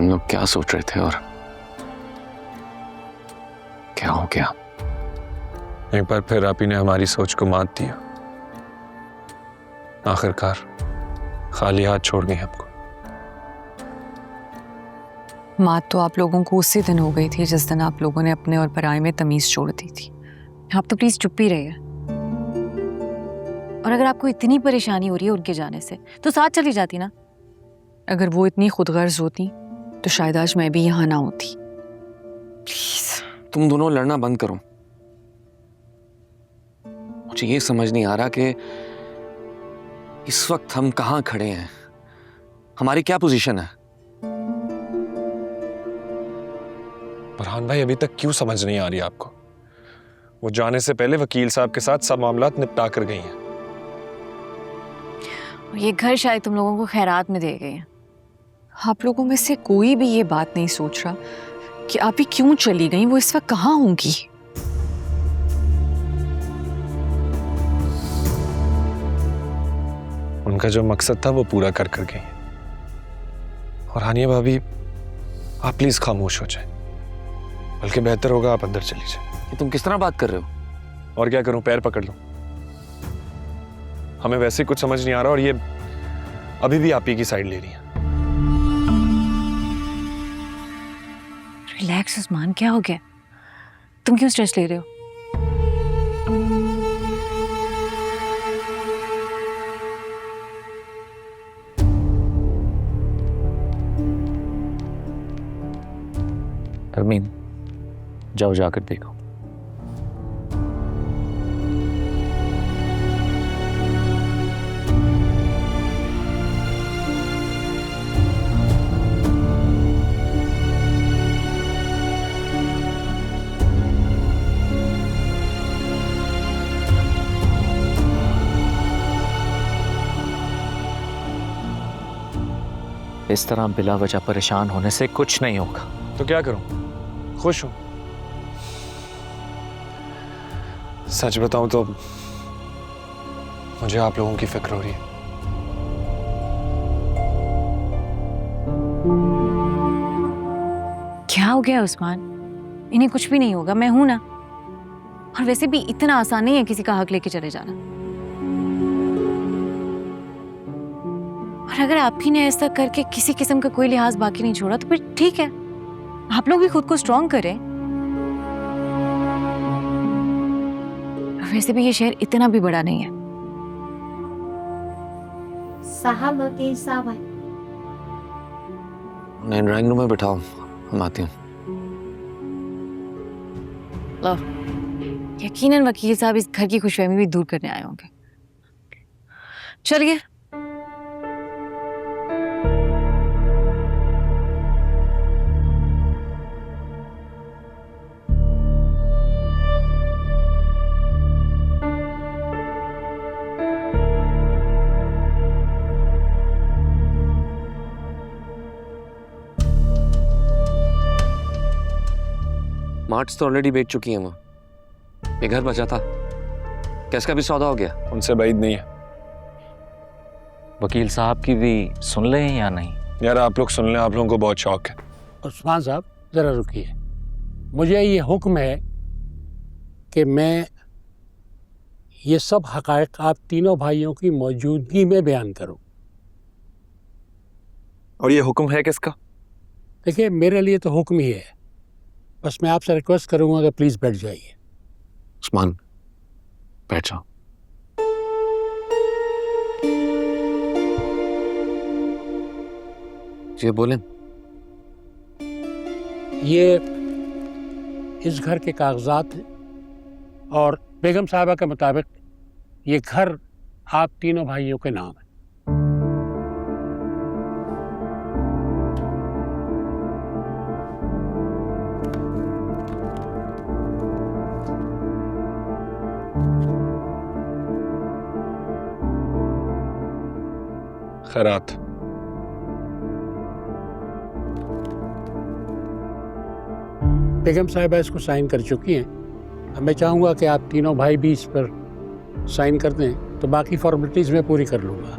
हम लोग क्या सोच रहे थे और क्या हो गया? एक बार फिर आप ही ने हमारी सोच को मात दिया। आखिरकार खाली हाथ छोड़ गए हमको। मात तो आप लोगों को उसी दिन हो गई थी जिस दिन आप लोगों ने अपने और पराये में तमीज छोड़ दी थी। आप तो प्लीज चुप ही रहिए। और अगर आपको इतनी परेशानी हो रही है उनके जाने से तो साथ चली जाती ना। अगर वो इतनी खुदगर्ज होती तो शायद आज मैं भी यहाँ ना होती। प्लीज तुम दोनों लड़ना बंद करो। मुझे ये समझ नहीं आ रहा कि इस वक्त हम कहाँ खड़े हैं, हमारी क्या पोजीशन है। फरहान भाई अभी तक क्यों समझ नहीं आ रही आपको? वो जाने से पहले वकील साहब के साथ सब मामलात निपटा कर गई हैं। ये घर शायद तुम लोगों को खैरात में दे गए हैं। आप लोगों में से कोई भी ये बात नहीं सोच रहा कि आप ही क्यों चली गई, वो इस वक्त कहाँ होंगी। उनका जो मकसद था वो पूरा कर कर गई। और हानिया भाभी आप प्लीज खामोश हो जाए, बल्कि बेहतर होगा आप अंदर चली जाए। ये तुम किस तरह बात कर रहे हो? और क्या करूं, पैर पकड़ लूं? हमें वैसे ही कुछ समझ नहीं आ रहा और ये अभी भी आप ही की साइड ले रही है। रिलैक्स उस्मान, क्या हो गया? तुम क्यों स्ट्रेस ले रहे हो? अरमीन जाओ जाकर देखो। इस तरह बिला वजह परेशान होने से कुछ नहीं होगा। तो क्या करूं? खुश हूं। सच बताऊं तो मुझे आप लोगों की फिक्र हो रही है। क्या हो गया उस्मान? इन्हें कुछ भी नहीं होगा, मैं हूं ना। और वैसे भी इतना आसान नहीं है किसी का हक लेके चले जाना। और अगर आप ही ने ऐसा करके किसी किस्म का कोई लिहाज बाकी नहीं छोड़ा तो फिर ठीक है, आप लोग भी खुद को स्ट्रांग करें। वैसे भी ये शहर इतना भी बड़ा नहीं है। साहब वकील साहब उन्हें ड्राइंग रूम में बिठाओ, हम आते हैं। लो, यकीनन वकील साहब इस घर की खुशफहमी भी दूर करने आए होंगे। चलिए। मार्ट्स तो ऑलरेडी बेच चुकी है वो। ये घर बचा था, क्या इसका भी सौदा हो गया? उनसे बैद नहीं है। वकील साहब की भी सुन लें या नहीं? यार आप लोग सुन लें, आप लोगों को बहुत शौक है। उस्मान साहब जरा रुकिए। मुझे ये हुक्म है कि मैं ये सब हकायक आप तीनों भाइयों की मौजूदगी में बयान करूं। और ये हुक्म है किसका? देखिए मेरे लिए तो हुक्म ही है, बस मैं आपसे रिक्वेस्ट करूंगा कि प्लीज बैठ जाइए। उस्मान बैठ जाओ। जी बोलें। ये इस घर के कागजात हैं और बेगम साहबा के मुताबिक ये घर आप तीनों भाइयों के नाम है। खैरात। बेगम साहिबा इसको साइन कर चुकी हैं। अब मैं चाहूँगा कि आप तीनों भाई भी इस पर साइन कर दें, तो बाकी फॉर्मेलिटीज़ मैं पूरी कर लूँगा।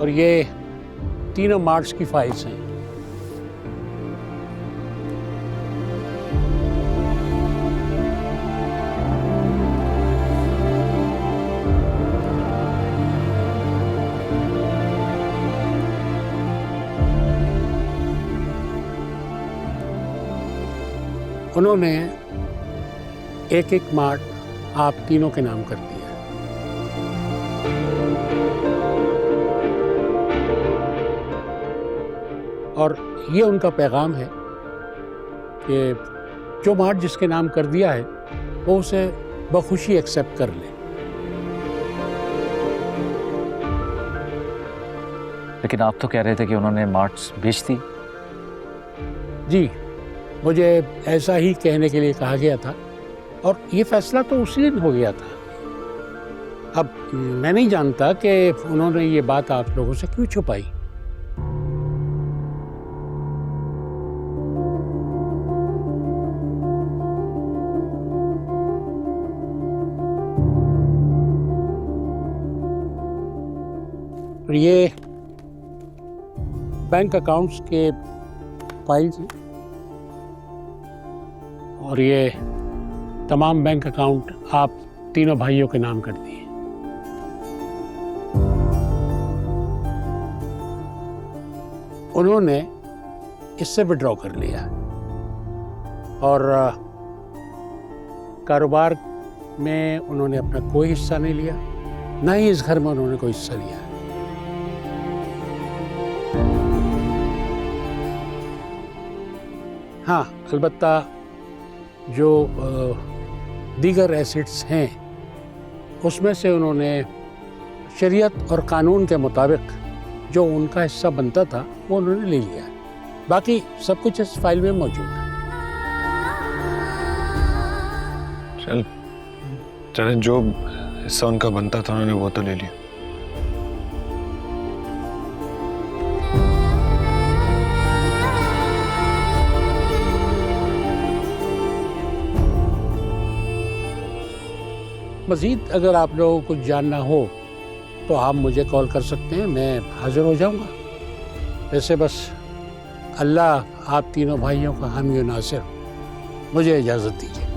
और ये तीनों मार्च की फाइल्स हैं। उन्होंने एक एक मार्ट आप तीनों के नाम कर दिया। और ये उनका पैगाम है कि जो मार्ट जिसके नाम कर दिया है वो उसे बखुशी एक्सेप्ट कर ले। लेकिन आप तो कह रहे थे कि उन्होंने मार्ट्स बेच दी। जी, मुझे ऐसा ही कहने के लिए कहा गया था और ये फैसला तो उसी दिन हो गया था। अब मैं नहीं जानता कि उन्होंने ये बात आप लोगों से क्यों छुपाई। और ये बैंक अकाउंट्स के फाइल्स हैं और ये तमाम बैंक अकाउंट आप तीनों भाइयों के नाम कर दिए। उन्होंने इससे विड्रॉ कर लिया और कारोबार में उन्होंने अपना कोई हिस्सा नहीं लिया, ना ही इस घर में उन्होंने कोई हिस्सा लिया। हाँ, अलबत्ता जो दीगर एसेट्स हैं उसमें से उन्होंने शरीयत और कानून के मुताबिक जो उनका हिस्सा बनता था वो उन्होंने ले लिया। बाकी सब कुछ इस फाइल में मौजूद है। चले, जो हिस्सा उनका बनता था उन्होंने वो तो ले लिया। मज़ीद अगर आप लोगों को जानना हो तो आप मुझे कॉल कर सकते हैं, मैं हाज़िर हो जाऊंगा। वैसे बस अल्लाह आप तीनों भाइयों का हामी और नासिर। मुझे इजाज़त दीजिए।